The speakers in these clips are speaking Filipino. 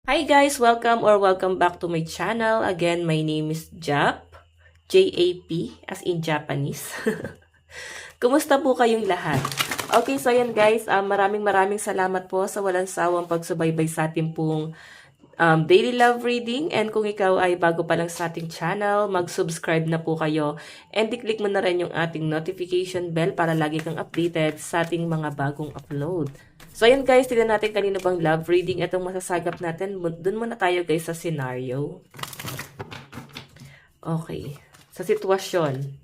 Hi guys! Welcome back to my channel. Again, my name is Jap. J-A-P, as in Japanese. Kumusta po kayong lahat? Okay, so yan guys, maraming salamat po sa walang sawang pagsubaybay sa ating pong daily love reading. And kung ikaw ay bago pa lang sa ating channel, mag-subscribe na po kayo. And i-click mo na rin yung ating notification bell para lagi kang updated sa ating mga bagong upload. So ayan guys, tignan natin kanino bang love reading itong masasagap natin. Doon muna tayo guys sa scenario. Okay. Sa sitwasyon.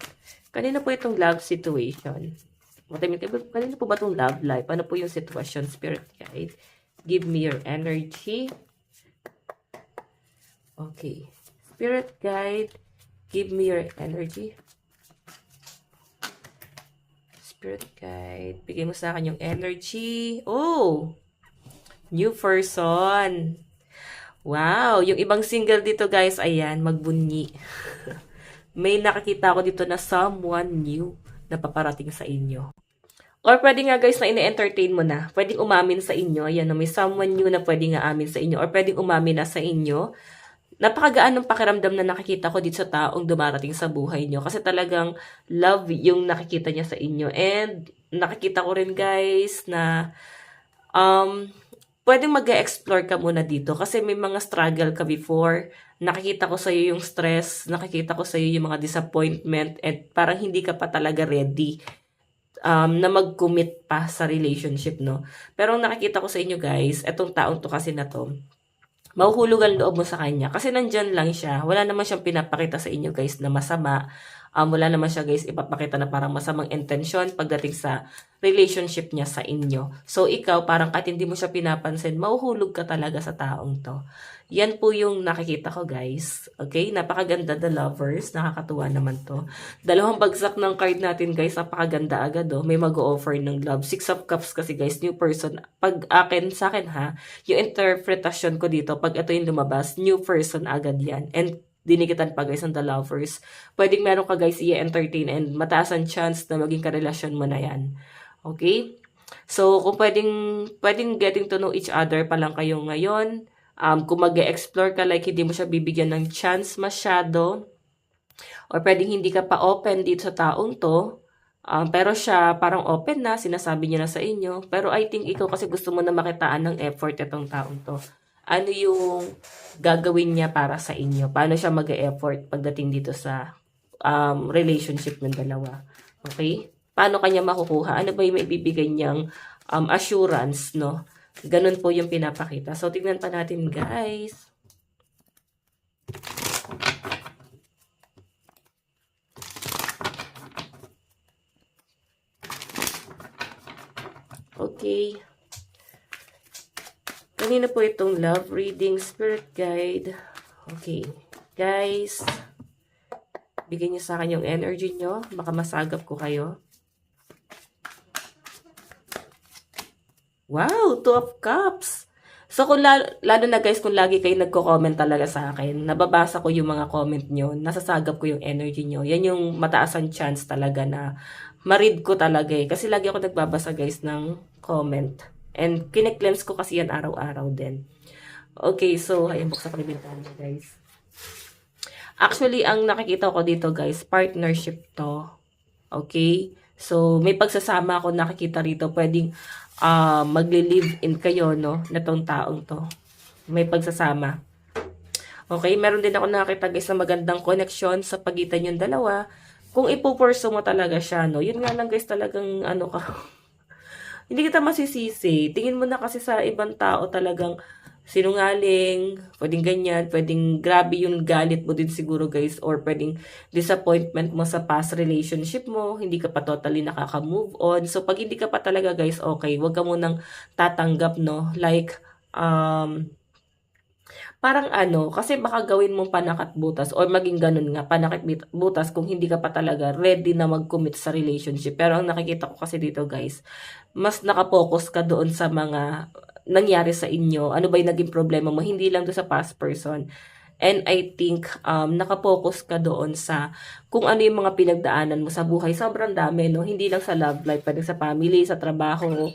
Kanino po itong love situation? Kanino po ba itong love life? Ano po yung sitwasyon? Spirit guide. Give me your energy. Okay. Spirit guide. Give me your energy. Spirit guide. Bigay mo sa akin yung energy. Oh! New person. Wow! Yung ibang single dito guys, ayan, magbunyi. May nakakita ako dito na someone new na paparating sa inyo. Or pwede nga guys na ine-entertain mo na. Pwedeng umamin sa inyo. Ayan, may someone new na pwedeng aamin sa inyo. Or pwedeng umamin na sa inyo. Napakagaan ng pakiramdam na nakikita ko dito sa taong dumarating sa buhay nyo. Kasi talagang love yung nakikita niya sa inyo. And nakikita ko rin guys na pwedeng mag-explore ka muna dito. Kasi may mga struggle ka before. Nakikita ko sa'yo yung stress. Nakikita ko sa'yo yung mga disappointment. And parang hindi ka pa talaga ready na mag-commit pa sa relationship, no? Pero ang nakikita ko sa inyo guys, etong taong to kasi na to, mahuhulog ang loob mo sa kanya. Kasi nandyan lang siya. Wala naman siyang pinapakita sa inyo guys na masama. Wala naman siya guys ipapakita na parang masamang intensyon pagdating sa relationship niya sa inyo. So ikaw parang kahit hindi mo siya pinapansin, mahuhulog ka talaga sa taong to. Yan po yung nakikita ko guys. Okay? Napakaganda, the lovers. Nakakatuwa naman to. Dalawang bagsak ng card natin guys. Napakaganda agad oh. May mag-o-offer ng love. Six of Cups kasi guys. New person. Pag sa akin ha. Yung interpretation ko dito. Pag ito yung lumabas. New person agad yan. And dinikitan pa guys ng the lovers. Pwedeng meron ka guys i-entertain and mataas ang chance na maging karelasyon mo na yan. Okay? So kung pwedeng getting to know each other pa lang kayo ngayon. Kung mag-explore ka, like hindi mo siya bibigyan ng chance masyado, or pwedeng hindi ka pa open dito sa taong to, pero siya parang open na, sinasabi niya na sa inyo, pero I think ikaw kasi gusto mo na makitaan ng effort itong taong to. Ano yung gagawin niya para sa inyo? Paano siya mag-effort pagdating dito sa relationship ng dalawa? Okay? Paano kanya makukuha? Ano ba yung maibibigay niyang assurance, no? Ganun po yung pinapakita. So, tignan pa natin, guys. Okay. Kanina po itong love reading, spirit guide. Okay. Guys, bigyan niyo sa akin yung energy nyo. Baka masagap ko kayo. Wow, Two of Cups. So, kung lalo na guys, kung lagi kayo nagko-comment talaga sa akin, nababasa ko yung mga comment nyo, nasasagap ko yung energy nyo. Yan yung mataas ang chance talaga na ma-read ko talaga eh. Kasi lagi ako nagbabasa guys ng comment. And kine-cleanse ko kasi yan araw-araw din. Okay, so, ayun, buksan ko na bintahan mo guys. Actually, ang nakikita ko dito guys, partnership to. Okay? So, may pagsasama ako nakikita rito. Pwedeng magli-live-in kayo, no? Na tong taong to. May pagsasama. Okay? Meron din ako nakita guys na magandang connection sa pagitan yung dalawa. Kung ipupurso mo talaga siya, no? Yun nga lang guys talagang ano ka. Hindi kita masisisi. Tingin mo na kasi sa ibang tao talagang sinungaling, pwedeng ganyan, pwedeng grabe yung galit mo din siguro guys, or pwedeng disappointment mo sa past relationship mo, hindi ka pa totally nakaka-move on. So, pag hindi ka pa talaga guys, okay, wag ka munang tatanggap, no? Like, parang ano, kasi baka gawin mong panakat butas or maging ganun nga, panakit butas kung hindi ka pa talaga ready na mag-commit sa relationship. Pero ang nakikita ko kasi dito guys, mas nakapokus ka doon sa mga nangyari sa inyo. Ano ba yung naging problema mo? Hindi lang doon sa past person. And I think, nakapokus ka doon sa kung ano yung mga pinagdaanan mo sa buhay. Sobrang dami, no? Hindi lang sa love life, pwede sa family, sa trabaho.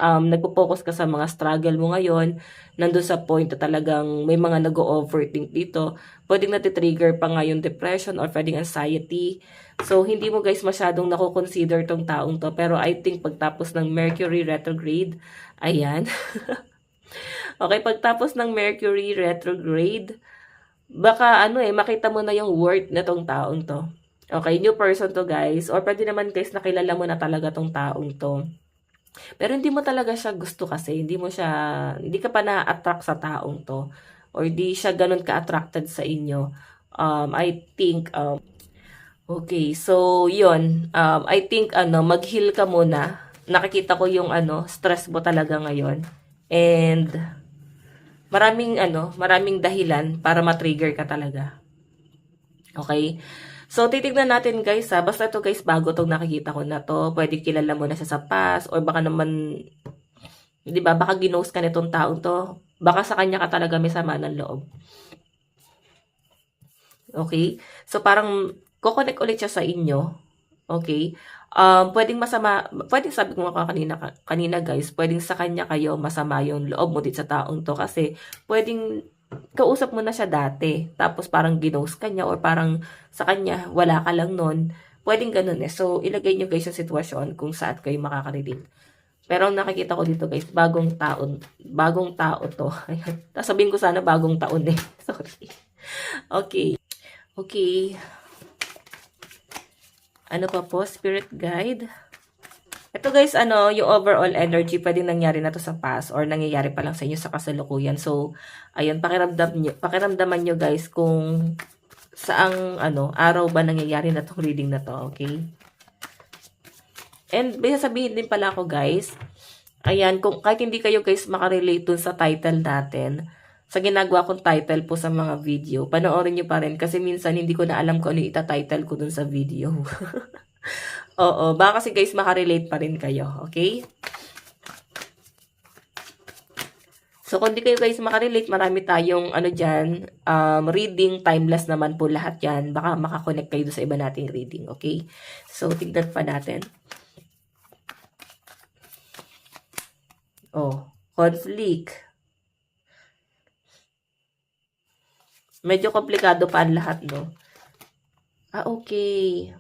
Nagpo-focus ka sa mga struggle mo ngayon. Nandun sa point na talagang may mga nag-overthink dito. Pwedeng natitrigger pa nga yung depression or pwedeng anxiety. So, hindi mo guys masyadong nako-consider tong taong to. Pero I think pagtapos ng Mercury retrograde, ayan. Okay, pagtapos ng Mercury retrograde, baka makita mo na yung worth na tong taong to. Okay, new person to guys. Or pwede naman guys, nakilala mo na talaga tong taong to. Pero hindi mo talaga siya gusto kasi, hindi ka pa na-attract sa taong to. Or di siya ganun ka-attracted sa inyo. I think, okay, so yun. I think, mag-heal ka muna. Nakikita ko yung, stress mo talaga ngayon. And, maraming dahilan para ma-trigger ka talaga. Okay? So, titignan natin guys ha. Basta to guys, bago tong nakikita ko na to. Pwede kilala mo na siya sa past. Or baka naman, di ba, baka ginost ka nitong taong to. Baka sa kanya ka talaga may sama ng loob. Okay? So, parang, kukonek ulit siya sa inyo. Okay? Pwedeng sabi ko nga kanina guys, pwedeng sa kanya kayo masama yung loob mo dito sa taong to kasi pwedeng kausap mo na siya dati, tapos parang ginost ka niya or parang sa kanya wala ka lang nun. Pwedeng ganun eh. So, ilagay nyo guys yung sitwasyon kung saan kayo makaka-relate. Pero ang nakikita ko dito guys, bagong tao to. Ayan. Tapos sabihin ko sana bagong taon eh. Sorry. Okay. Okay. Ano pa po? Spirit guide. Ito guys, yung overall energy, pwedeng nangyari na to sa past or nangyayari pa lang sa inyo sa kasalukuyan. So, ayun, pakiramdaman nyo guys kung saang, araw ba nangyayari na tong reading na to, okay? And, may sasabihin din pala ako guys, ayan, kahit hindi kayo guys makarelate dun sa title natin, sa ginagawa kong title po sa mga video, panoorin nyo pa rin kasi minsan hindi ko na alam kung ano ita-title ko dun sa video. Oo, baka kasi guys makarelate pa rin kayo, okay? So, kung di kayo guys makarelate, marami tayong dyan, reading, timeless naman po lahat yan. Baka makakonect kayo sa iba nating reading, okay? So, tignan pa natin. Oh, conflict. Medyo komplikado pa ang lahat, no? Okay.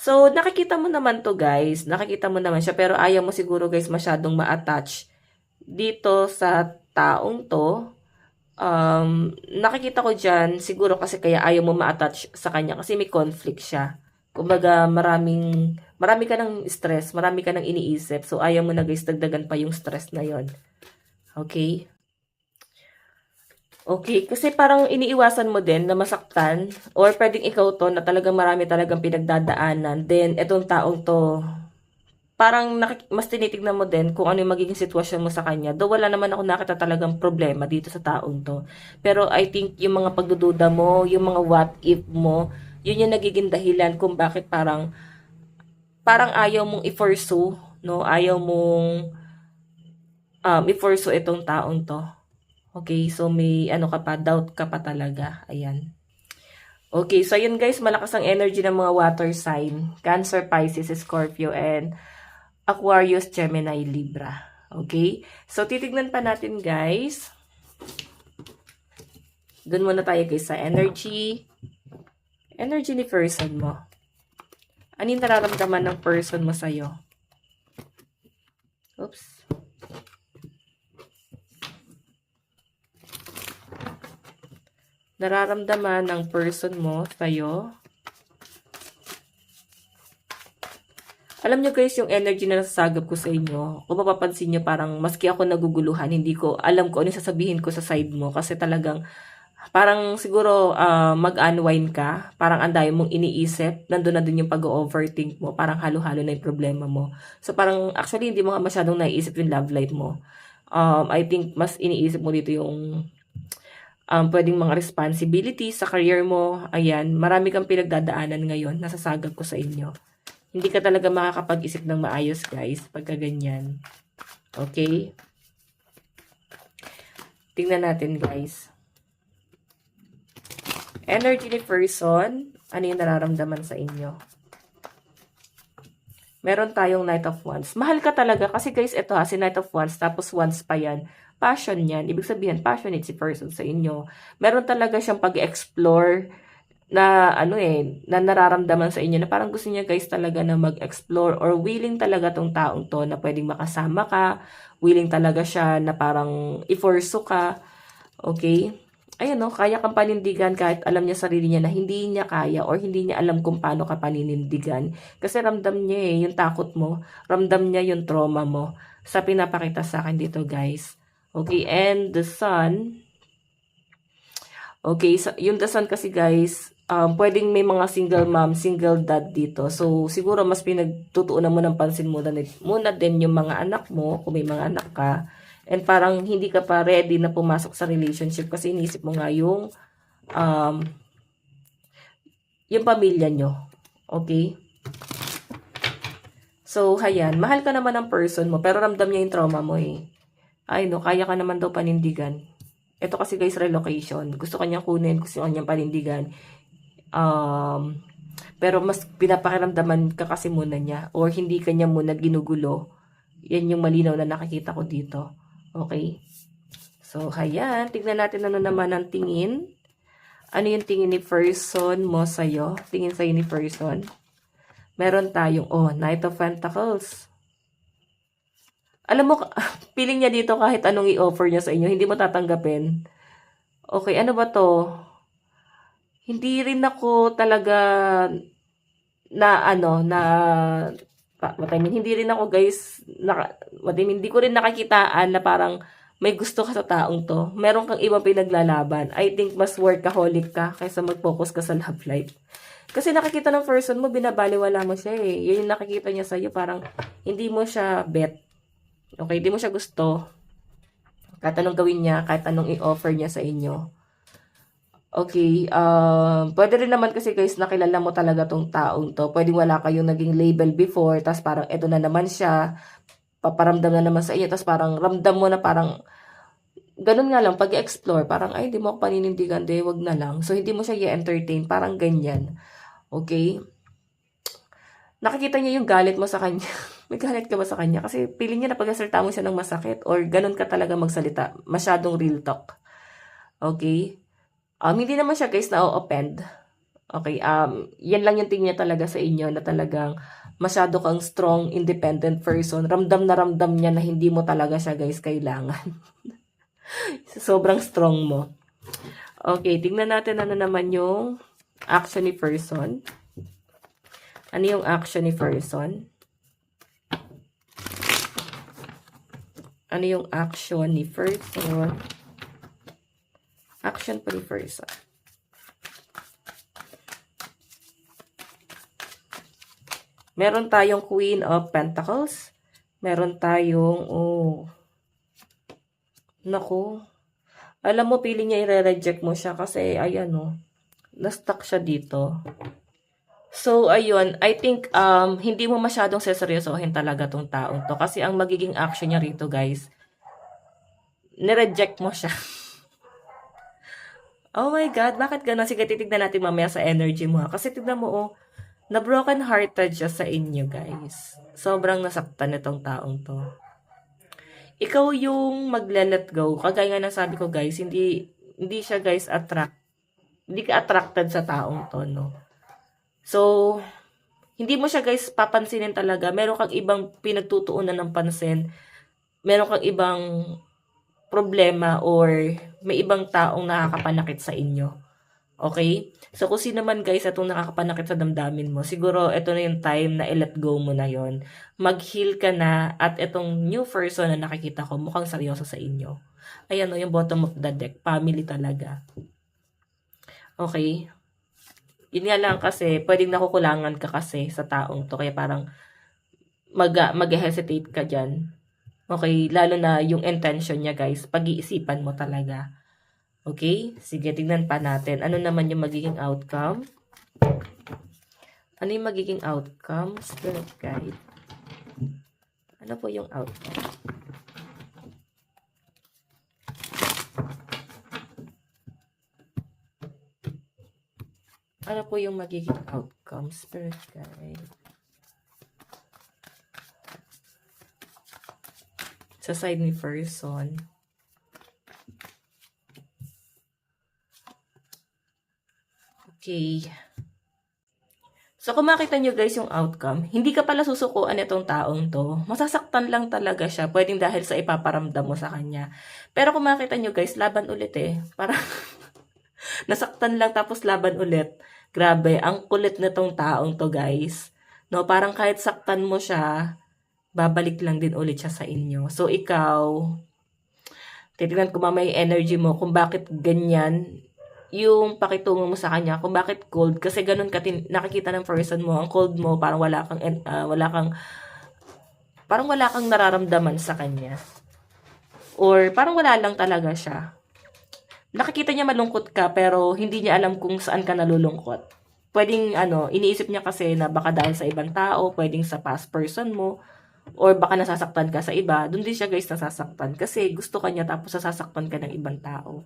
So, nakikita mo naman to guys. Nakikita mo naman siya. Pero ayaw mo siguro guys masyadong ma-attach dito sa taong to. Nakikita ko dyan, siguro kasi kaya ayaw mo ma-attach sa kanya. Kasi may conflict siya. Kumbaga, marami ka ng stress. Marami ka ng iniisip. So, ayaw mo na guys dagdagan pa yung stress na yon. Okay? Okay, kasi parang iniiwasan mo din na masaktan or pwedeng ikaw to na talagang marami talagang pinagdadaanan. Then, etong taong to, parang mas tinitignan mo din kung ano yung magiging sitwasyon mo sa kanya. Though wala naman ako nakita talagang problema dito sa taong to. Pero I think yung mga pagdududa mo, yung mga what if mo, yun yung nagiging dahilan kung bakit parang ayaw mong i-pursue, no? Ayaw mong i-pursue itong taong to. Okay, so may doubt ka pa talaga. Ayan. Okay, so yun guys, malakas ang energy ng mga water sign. Cancer, Pisces, Scorpio, and Aquarius, Gemini, Libra. Okay? So, titignan pa natin guys. Doon muna tayo guys sa energy. Energy ni person mo. Ano yung nararamdaman ng person mo sa'yo? Oops. Nararamdaman ng person mo sa'yo. Alam nyo guys, yung energy na nasasagap ko sa inyo, kung mapapansin nyo parang maski ako naguguluhan, hindi ko alam ko ano sasabihin ko sa side mo. Kasi talagang, parang siguro mag-unwind ka, parang anday mong iniisip, nandun na dun yung pag-overthink mo, parang halo-halo na yung problema mo. So parang actually hindi mo nga masyadong naiisip yung love life mo. I think mas iniisip mo dito yung pwedeng mga responsibilities sa career mo. Ayan, marami kang pinagdadaanan ngayon, nasasagap ko sa inyo. Hindi ka talaga makakapag-isip ng maayos, guys, pagka ganyan. Okay? Tingnan natin, guys. Energy ni person, ano yung nararamdaman sa inyo? Meron tayong Knight of Wands. Mahal ka talaga kasi guys, ito si Knight of Wands, tapos Wands pa yan. Passion yan. Ibig sabihin, passionate si person sa inyo. Meron talaga siyang pag-explore na na nararamdaman sa inyo na parang gusto niya guys talaga na mag-explore or willing talaga tong taong to na pwedeng makasama ka, willing talaga siya na parang i-force ka, okay? Ayun no, kaya kang panindigan kahit alam niya sarili niya na hindi niya kaya or hindi niya alam kung paano ka paninindigan. Kasi ramdam niya yung takot mo, ramdam niya yung trauma mo sa pinapakita sa akin dito guys. Okay, and the sun, okay, so, yung the sun kasi guys, pwedeng may mga single mom, single dad dito. So, siguro mas pinagtutuunan mo ng pansin muna din yung mga anak mo, kung may mga anak ka. And parang hindi ka pa ready na pumasok sa relationship kasi inisip mo nga yung pamilya nyo. Okay? So, hayan. Mahal ka naman ng person mo, pero ramdam niya yung trauma mo eh. Ay no, kaya ka naman daw panindigan. Ito kasi guys, relocation. Gusto kanyang kunin, gusto kanyang panindigan. Pero mas pinapakiramdaman ka kasi muna niya or hindi kanya muna ginugulo. Yan yung malinaw na nakikita ko dito. Okay? So, hayan. Tignan natin ano naman ang tingin. Ano yung tingin ni person mo sa'yo? Tingin sa'yo ni person. Meron tayong, Knight of Pentacles. Alam mo, feeling niya dito kahit anong i-offer niya sa inyo, hindi mo tatanggapin. Okay, ano ba to? Hindi rin ako talaga hindi rin ako guys, hindi ko rin nakakitaan na parang may gusto ka sa taong to. Meron kang ibang pinaglalaban. I think mas workaholic ka kaysa mag-focus ka sa love life. Kasi nakikita ng person mo, binabaliwala mo siya eh. Yun yung nakikita niya sa'yo, parang hindi mo siya bet. Okay, hindi mo siya gusto. Kahit anong gawin niya, kahit anong i-offer niya sa inyo. Okay, pwede rin naman kasi guys, nakilala mo talaga tong taong to. Pwede wala kayong naging label before, tas parang eto na naman siya, paparamdam na naman sa inyo, tas parang ramdam mo na parang, ganun nga lang, pag-explore, parang ay, di mo ako paninindigan, di, wag na lang. So, hindi mo siya i-entertain, parang ganyan. Okay? Nakikita niya yung galit mo sa kanya. May galit ka ba sa kanya? Kasi feeling niya na pag-asalita mo siya ng masakit or ganun ka talaga magsalita. Masyadong real talk. Okay? Hindi naman siya guys na-offend. Okay, yan lang yung tingin niya talaga sa inyo na talagang masyado kang strong, independent person. Ramdam na ramdam niya na hindi mo talaga siya guys kailangan. Sobrang strong mo. Okay, tingnan natin ano naman yung action ni person. Ano yung action ni person? Ano yung action ni person? Action po ni person. Meron tayong Queen of Pentacles. Meron tayong, naku. Alam mo, piling niya i-reject mo siya kasi, ayan na-stuck siya dito. So, ayun, I think, hindi mo masyadong seseryosohin talaga tong taong to. Kasi ang magiging action niya rito, guys, nireject mo siya. Oh my God, bakit gano'n? Sige, titignan natin mamaya sa energy mo. Kasi tignan mo, na broken hearted siya sa inyo, guys. Sobrang nasaktan itong taong to. Ikaw yung magle-let go. Kagaya nga ng sabi ko, guys, hindi siya, guys, hindi ka attracted sa taong to, no? So, hindi mo siya, guys, papansinin talaga. Meron kang ibang pinagtutuunan ng pansin. Meron kang ibang problema or may ibang taong nakakapanakit sa inyo. Okay? So, kung sino man guys itong nakakapanakit sa damdamin mo, siguro ito na yung time na i-let go mo na yon. Mag-heal ka na at itong new person na nakikita ko mukhang seryoso sa inyo. Ayan yung bottom of the deck. Family talaga. Okay? Yun nga lang kasi, pwedeng nakukulangan ka kasi sa taong to. Kaya parang mag-hesitate ka dyan. Okay, lalo na yung intention niya guys, pag-iisipan mo talaga. Okay, sige, tingnan pa natin. Ano naman yung magiging outcome? Ano yung magiging outcome? Spirit guide. Ano po yung outcome? Ano po yung magiging outcome, Spirit Guide? Sa side ni person. Okay. So, kung makita nyo guys yung outcome, hindi ka pala susukuan itong taong to. Masasaktan lang talaga siya. Pwedeng dahil sa ipaparamdam mo sa kanya. Pero kung makita nyo guys, laban ulit eh. Parang nasaktan lang tapos laban ulit. Grabe, ang kulit nitong taong to guys. No, parang kahit saktan mo siya, babalik lang din ulit siya sa inyo. So, ikaw, titignan ko mamaya yung energy mo kung bakit ganyan yung pakitungo mo sa kanya, kung bakit cold, kasi ganun ka nakikita ng person mo, ang cold mo, parang parang wala kang nararamdaman sa kanya. Or parang wala lang talaga siya. Nakikita niya malungkot ka, pero hindi niya alam kung saan ka nalulungkot. Pwedeng, iniisip niya kasi na baka dahil sa ibang tao, pwedeng sa past person mo, or baka nasasaktan ka sa iba. Doon din siya guys nasasaktan, kasi gusto ka niya tapos nasasaktan ka ng ibang tao.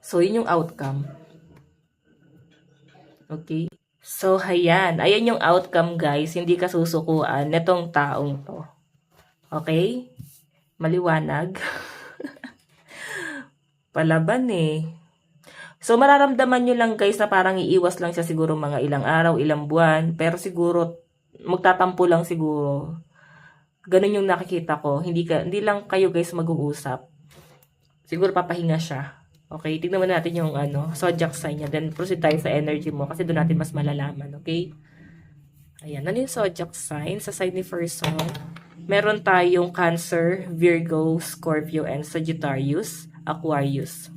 So, yun yung outcome. Okay? So, ayan. Ayan yung outcome, guys. Hindi ka susukuan netong taong to. Okay? Maliwanag. Palaban eh. So, mararamdaman nyo lang, guys, na parang iiwas lang siya siguro mga ilang araw, ilang buwan. Pero siguro, magtatampo lang siguro. Ganun yung nakikita ko. Hindi lang kayo, guys, mag-uusap. Siguro papahinga siya. Okay, tignan mo natin yung zodiac sign niya. Then, proceed tayo sa energy mo kasi doon natin mas malalaman. Okay? Ayan, ano yung zodiac sign? Sa side ni person, meron tayong Cancer, Virgo, Scorpio, and Sagittarius, Aquarius.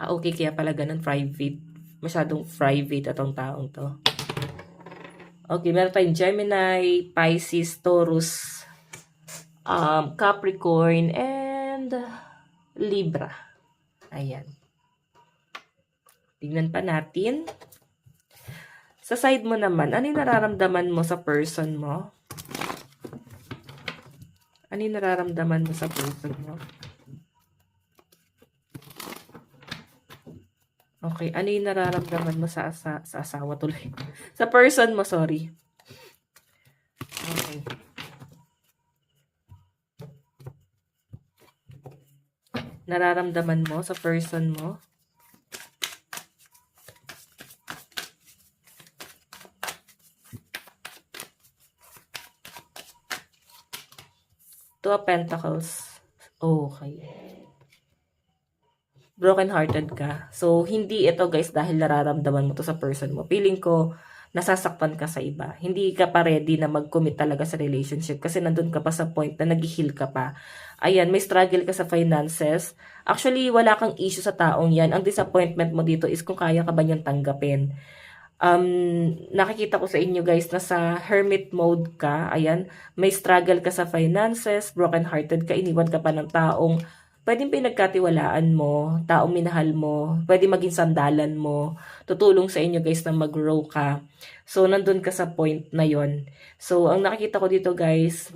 Okay, kaya pala ganun, private. Masyadong private atong taong to. Okay, meron tayong Gemini, Pisces, Taurus, Capricorn, and Libra. Ayan. Tingnan pa natin. Sa side mo naman, ano yung nararamdaman mo sa person mo? Ano yung nararamdaman mo sa person mo? Okay, ano yung nararamdaman mo sa asawa tuloy? Sa person mo, sorry. Okay. Nararamdaman mo sa person mo? Two of Pentacles. Okay. Broken-hearted ka. So, hindi ito guys dahil nararamdaman mo to sa person mo. Feeling ko, nasasaktan ka sa iba. Hindi ka pa ready na mag-commit talaga sa relationship kasi nandun ka pa sa point na nag-heal ka pa. Ayan, may struggle ka sa finances. Actually, wala kang issue sa taong yan. Ang disappointment mo dito is kung kaya ka ba niyang tanggapin. Nakikita ko sa inyo guys na sa hermit mode ka. Ayan, may struggle ka sa finances, broken-hearted ka, iniwan ka pa ng taong pwedeng pinagkatiwalaan mo, taong minahal mo, pwede maging sandalan mo, tutulong sa inyo guys na mag-grow ka. So, nandun ka sa point na yon. So, ang nakikita ko dito guys,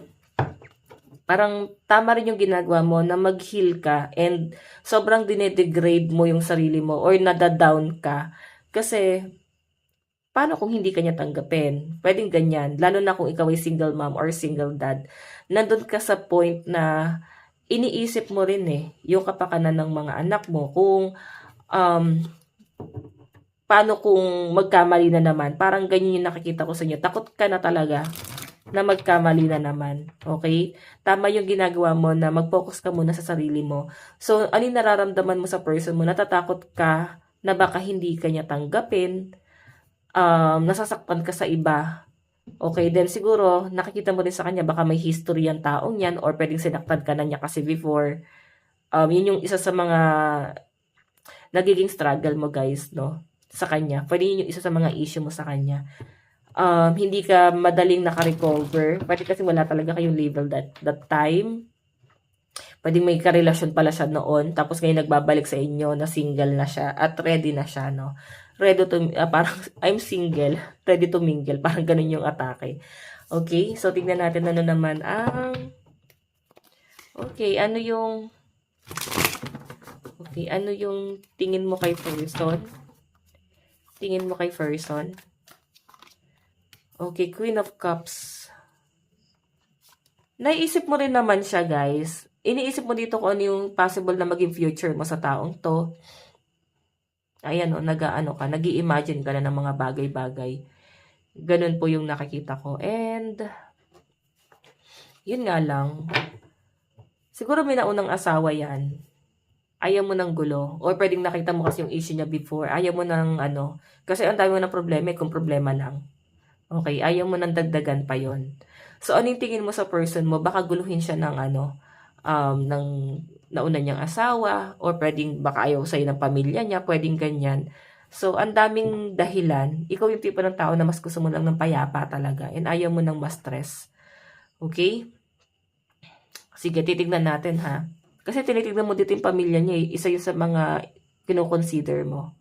parang tama rin yung ginagawa mo na mag-heal ka and sobrang dinedegrade mo yung sarili mo or nadadown ka. Kasi, paano kung hindi ka niya tanggapin? Pwedeng ganyan. Lalo na kung ikaw ay single mom or single dad. Nandun ka sa point na iniisip mo rin yung kapakanan ng mga anak mo. Kung, paano kung magkamali na naman? Parang ganyan yung nakikita ko sa inyo. Takot ka na talaga na magkamali na naman. Okay? Tama yung ginagawa mo na mag-focus ka muna sa sarili mo. So, ano yung nararamdaman mo sa person mo? Natatakot ka na baka hindi ka niya tanggapin. Nasasaktan ka sa iba. Okay, then siguro, nakikita mo rin sa kanya, baka may history yung taong yan, or pwedeng sinaktan ka na niya kasi before. Yun yung isa sa mga nagiging struggle mo guys, no? Sa kanya. Pwede yun yung isa sa mga issue mo sa kanya. Hindi ka madaling naka-recover. Pwede kasi wala talaga kayong level that time. Pwede may karelasyon pala siya noon, tapos ngayon nagbabalik sa inyo na single na siya at ready na siya, no? Ready to, parang I'm single, ready to mingle, parang ganun yung atake. Okay, so tignan natin ano naman ang, ano yung tingin mo kay person? Tingin mo kay person. Okay, Queen of Cups. Naiisip mo rin naman siya, guys. Iniisip mo dito kung ano yung possible na maging future mo sa taong to. Ayan o, nag-i-imagine ka na ng mga bagay-bagay. Ganun po yung nakikita ko. And, yun nga lang. Siguro may naunang asawa yan. Ayaw mo ng gulo. Or pwedeng nakita mo kasi yung issue niya before. Ayaw mo ng kasi ang dami mo ng problema, kung problema lang. Okay, ayaw mo ng dagdagan pa yon. So, anong tingin mo sa person mo? Baka guluhin siya ng ng nauna niyang asawa, or pwedeng baka ayaw sa'yo ng pamilya niya, pwedeng ganyan. So, ang daming dahilan. Ikaw yung tipo ng tao na mas gusto mo lang ng payapa talaga, and ayaw mo ng mas stress. Okay? Sige, titignan natin ha. Kasi tinitignan mo dito yung pamilya niya, isa yun sa mga kinoconsider mo.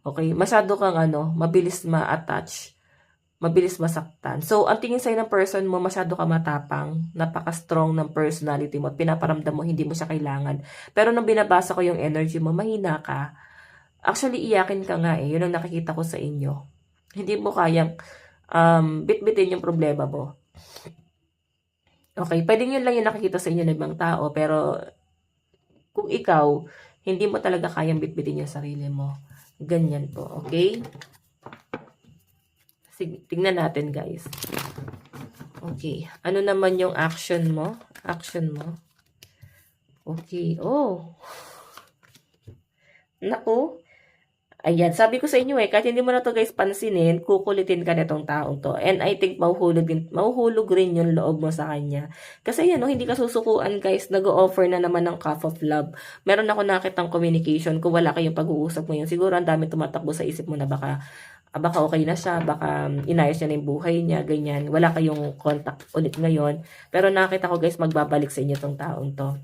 Okay? Masyado kang mabilis ma-attach, mabilis masaktan. So, ang tingin sa'yo ng person mo, masyado ka matapang, napaka-strong ng personality mo, at pinaparamdam mo, hindi mo siya kailangan. Pero nung binabasa ko yung energy mo, mahina ka. Actually, iyakin ka nga eh. Yun ang nakikita ko sa inyo. Hindi mo kayang bitbitin yung problema mo. Okay, pwedeng yun lang yung nakikita sa inyo ng ibang tao, pero kung ikaw, hindi mo talaga kayang bitbitin yung sarili mo. Ganyan po, okay? Sige, tingnan natin, guys. Okay. Ano naman yung action mo? Action mo. Okay. Oh. Naku. Ayan. Sabi ko sa inyo kahit hindi mo na to guys pansinin, kukulitin ka nitong taong to. And I think mahuhulog rin yung loob mo sa kanya. Kasi yan, hindi ka susukuan guys. Nag-o-offer na naman ng cup of love. Meron ako nakitang communication kung wala kayong pag-uusap ngayon. Siguro ang dami tumatakbo sa isip mo na baka okay na siya, baka inayos niya na yung buhay niya, ganyan. Wala kayong contact ulit ngayon. Pero nakita ko guys, magbabalik sa inyo tong taong to.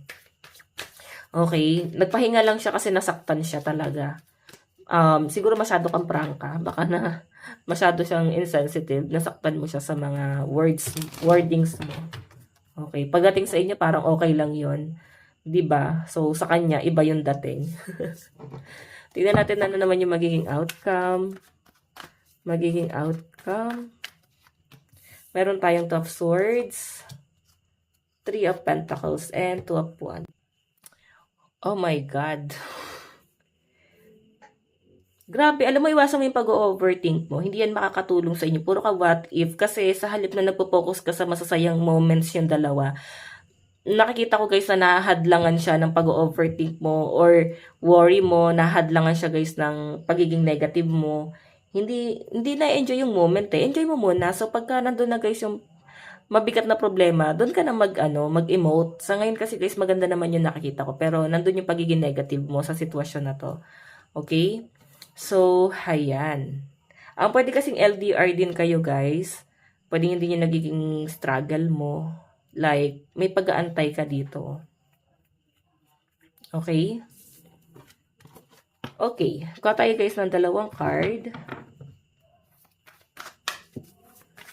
Okay, nagpahinga lang siya kasi nasaktan siya talaga. Siguro masyado kang prangka, baka na masyado siyang insensitive, nasaktan mo siya sa mga wordings mo. Okay, pagdating sa inyo parang okay lang 'yon. 'Di ba? So sa kanya iba yung dating. Tingnan natin ano naman yung magiging outcome. Meron tayong Two of Swords, Three of Pentacles, and Two of Wands. Oh my God. Grabe, alam mo, iwasan mo yung pag-overthink mo. Hindi yan makakatulong sa inyo. Puro ka what if. Kasi sa halip na nagpo-focus ka sa masasayang moments yung dalawa, nakikita ko guys na nahadlangan siya ng pag-overthink mo or worry mo, nahadlangan siya guys ng pagiging negative mo. Hindi na-enjoy yung moment eh. Enjoy mo muna. So pagka nandun na guys yung mabigat na problema, doon ka na mag-emote. Sa ngayon kasi guys, maganda naman yung nakikita ko. Pero nandun yung pagiging negative mo sa sitwasyon na to. Okay? So, hayan. Ang pwede kasing LDR din kayo, guys. Pwede hindi yung nagiging struggle mo. Like, may pag-aantay ka dito. Okay? Okay. Kuha tayo, guys, ng dalawang card.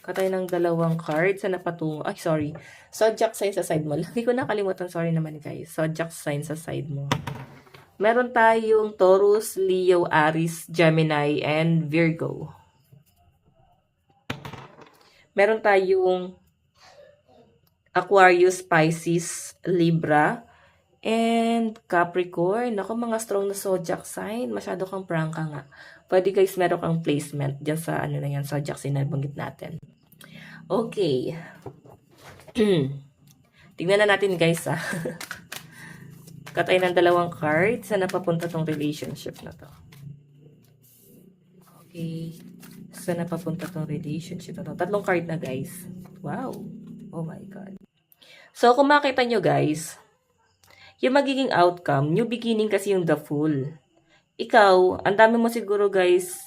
Kuha tayo ng dalawang card sa napatungo. Ay, sorry. Zodiac sign sa side mo. Lagi ko nakalimutan. Sorry naman, guys. Zodiac sign sa side mo. Meron tayong Taurus, Leo, Aries, Gemini, and Virgo. Meron tayong Aquarius, Pisces, Libra, and Capricorn. Ako, mga strong na zodiac sign. Masyado kang prangka nga. Pwede guys, meron kang placement dyan sa na yan, zodiac sign na banggit natin. Okay. Tingnan na natin guys Katay ng dalawang cards na napapunta tong relationship na to. Okay. Saan napapunta tong relationship na to? Tatlong card na guys. Wow. Oh my God. So, kung makita nyo guys, yung magiging outcome, new beginning kasi yung the Fool. Ikaw, ang dami mo siguro guys,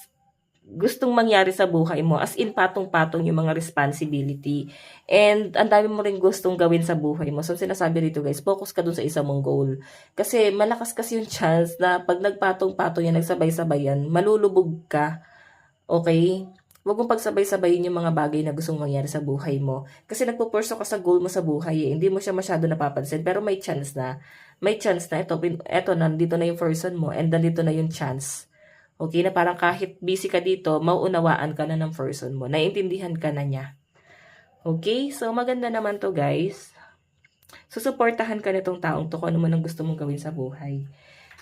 gustong mangyari sa buhay mo, as in patong-patong yung mga responsibility. And ang dami mo rin gustong gawin sa buhay mo. So sinasabi rito guys, focus ka dun sa isang mong goal. Kasi malakas kasi yung chance na pag nagpatong-patong yan, nagsabay-sabay yan, malulubog ka. Okay? Huwag mong pagsabay-sabayin yung mga bagay na gustong mangyari sa buhay mo. Kasi nagpo-pursue ka sa goal mo sa buhay eh. Hindi mo siya masyado napapansin. Pero may chance na. May chance na ito nandito na yung person mo and nandito na yung chance. Okay, na parang kahit busy ka dito, mauunawaan ka na ng person mo. Naiintindihan ka na niya. Okay, so maganda naman to guys. Susuportahan ka nitong taong to kung ano man ang gusto mong gawin sa buhay.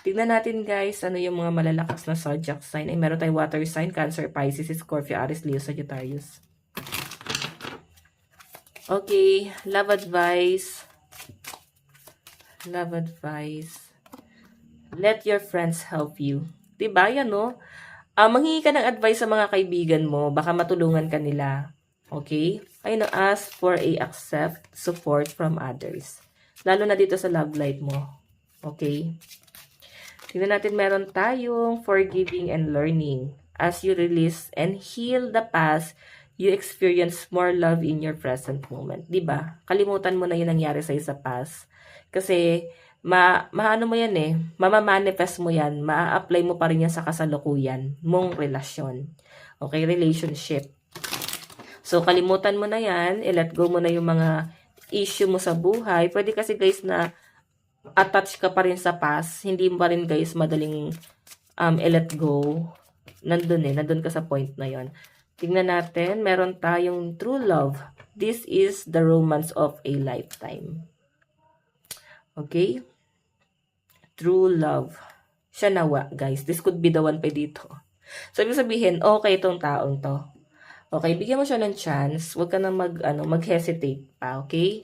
Tignan natin guys, ano yung mga malalakas na zodiac sign. Ay, meron tayong water sign, Cancer, Pisces, Scorpio, Aries, Leo, Sagittarius. Okay, love advice. Love advice. Let your friends help you. Diba? Yan, no? Manghingi ka ng advice sa mga kaibigan mo. Baka matulungan ka nila. Okay? Ayun, ask for a accept support from others. Lalo na dito sa love life mo. Okay? Tingnan natin, meron tayong forgiving and learning. As you release and heal the past, you experience more love in your present moment. Diba? Kalimutan mo na yung nangyari sa'yo sa past. Kasi, maano mo yan eh, mamamanifest mo yan, maa-apply mo pa rin yan sa kasalukuyan mong relasyon. Okay, relationship. So, kalimutan mo na yan, i-let go mo na yung mga issue mo sa buhay. Pwede kasi guys na attach ka pa rin sa past, hindi mo pa rin guys madaling i-let go. Nandun ka sa point na yon. Tingnan natin, meron tayong true love. This is the romance of a lifetime. Okay? True love. Siya nawa, guys. This could be the one pa dito. So, ibig sabihin, okay itong taong to. Okay, bigyan mo siya ng chance. Huwag ka na mag-hesitate pa, okay?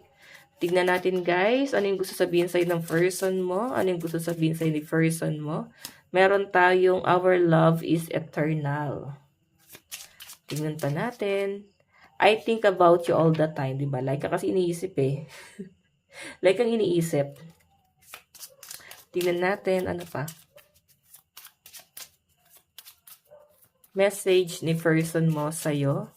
Tignan natin, guys. Ano yung gusto sabihin sa'yo ng person mo? Ano yung gusto sabihin sa'yo ng person mo? Meron tayong, our love is eternal. Tignan pa natin. I think about you all the time, diba? Like ka kasi iniisip eh. Like ang iniisip. Tingnan natin, ano pa? Message ni person mo sa'yo.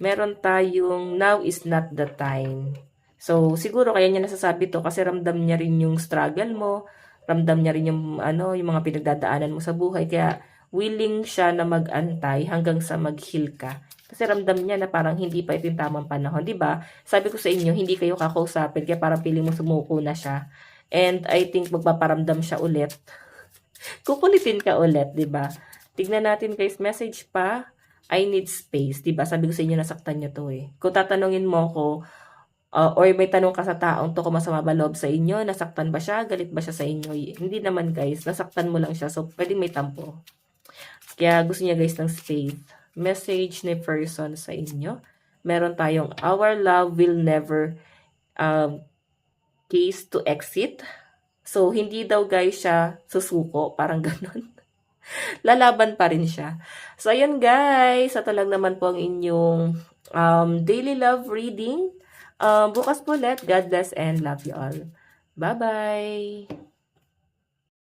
Meron tayong, now is not the time. So, siguro kaya niya nasasabi to kasi ramdam niya rin yung struggle mo, ramdam niya rin yung, yung mga pinagdadaanan mo sa buhay. Kaya, willing siya na mag-antay hanggang sa mag-heal ka. Kasi ramdam niya na parang hindi pa ito yung tamang panahon. Diba? Sabi ko sa inyo, hindi kayo kakausapin kaya parang piling mo sumuko na siya. And I think magpaparamdam siya ulit. Kukulitin ka ulit, diba? Tignan natin guys, message pa. I need space, diba? Sabi ko sa inyo, nasaktan niyo to eh. Kung tatanungin mo ko, or may tanong ka sa taong to kung masama ba loob sa inyo, nasaktan ba siya, galit ba siya sa inyo? Hindi naman guys, nasaktan mo lang siya. So, pwede may tampo. Kaya gusto niya guys ng space. Message ni person sa inyo. Meron tayong, our love will never case to exit. So, hindi daw guys siya susuko. Parang ganun. Lalaban pa rin siya. So, ayan guys. Ito lang naman po ang inyong daily love reading. Bukas po ulit. God bless and love you all. Bye-bye!